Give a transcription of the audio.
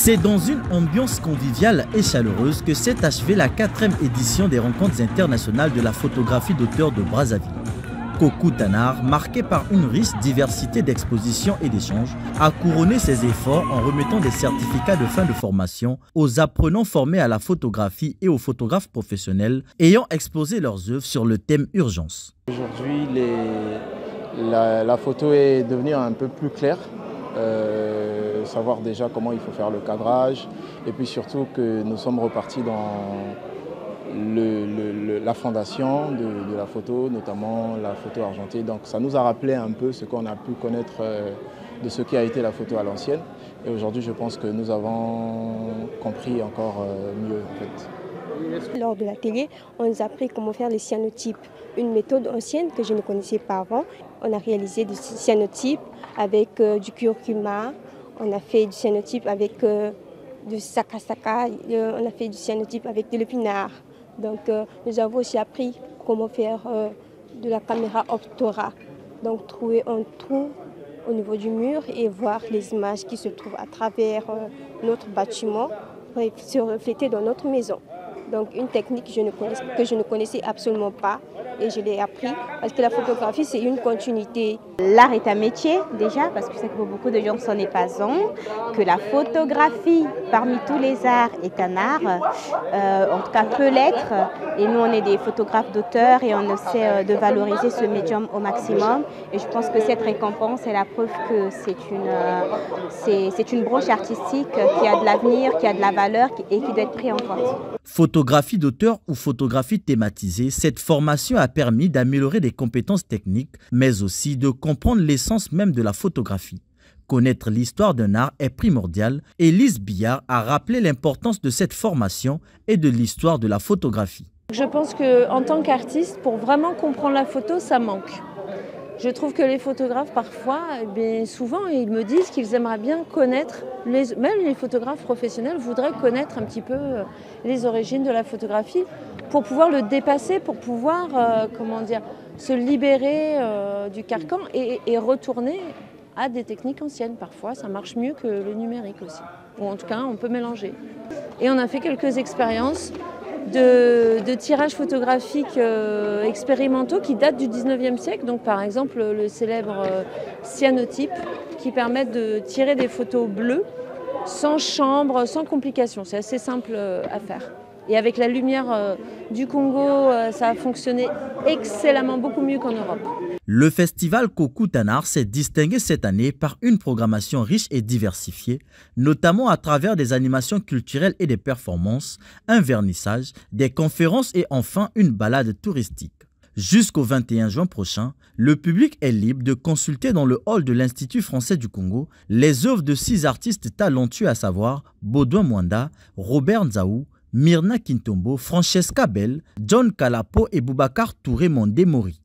C'est dans une ambiance conviviale et chaleureuse que s'est achevée la 4e édition des rencontres internationales de la photographie d'auteur de Brazzaville. Kokou Tannar, marqué par une riche diversité d'expositions et d'échanges, a couronné ses efforts en remettant des certificats de fin de formation aux apprenants formés à la photographie et aux photographes professionnels ayant exposé leurs œuvres sur le thème urgence. Aujourd'hui, la photo est devenue un peu plus claire. Savoir déjà comment il faut faire le cadrage et puis surtout que nous sommes repartis dans la fondation de la photo, notamment la photo argentée. Donc ça nous a rappelé un peu ce qu'on a pu connaître de ce qui a été la photo à l'ancienne. Et aujourd'hui, je pense que nous avons compris encore mieux en fait. Lors de l'atelier, on nous a appris comment faire les cyanotypes, une méthode ancienne que je ne connaissais pas avant. On a réalisé des cyanotypes avec du curcuma, on a fait du cyanotype avec du sakasaka, on a fait du cyanotype avec de l'épinard. Donc nous avons aussi appris comment faire de la caméra Optora. Donc trouver un trou au niveau du mur et voir les images qui se trouvent à travers notre bâtiment se refléter dans notre maison. Donc une technique que je ne connaissais absolument pas et je l'ai appris parce que la photographie c'est une continuité. L'art est un métier déjà parce que je sais que pour beaucoup de gens ce n'est pas un, que la photographie parmi tous les arts est un art, en tout cas peut l'être et nous on est des photographes d'auteur et on essaie de valoriser ce médium au maximum et je pense que cette récompense est la preuve que c'est une branche artistique qui a de l'avenir, qui a de la valeur et qui doit être prise en compte. Photographie d'auteur ou photographie thématisée, cette formation a permis d'améliorer des compétences techniques, mais aussi de comprendre l'essence même de la photographie. Connaître l'histoire d'un art est primordial et Lise Billard a rappelé l'importance de cette formation et de l'histoire de la photographie. Je pense qu'en tant qu'artiste, pour vraiment comprendre la photo, ça manque. Je trouve que les photographes, parfois, souvent, ils me disent qu'ils aimeraient bien connaître, même les photographes professionnels voudraient connaître un petit peu les origines de la photographie pour pouvoir le dépasser, pour pouvoir se libérer du carcan et retourner à des techniques anciennes. Parfois, ça marche mieux que le numérique aussi. Ou en tout cas, on peut mélanger. Et on a fait quelques expériences de tirages photographiques expérimentaux qui datent du 19e siècle. Donc par exemple le célèbre cyanotype qui permet de tirer des photos bleues sans chambre, sans complications. C'est assez simple à faire. Et avec la lumière du Congo, ça a fonctionné excellemment, beaucoup mieux qu'en Europe. Le festival Kokou Tannar s'est distingué cette année par une programmation riche et diversifiée, notamment à travers des animations culturelles et des performances, un vernissage, des conférences et enfin une balade touristique. Jusqu'au 21 juin prochain, le public est libre de consulter dans le hall de l'Institut français du Congo les œuvres de 6 artistes talentueux à savoir Baudouin Mwanda, Robert Nzaou, Myrna Kintombo, Francesca Bell, John Kalapo et Boubacar Touré Mondé Mori.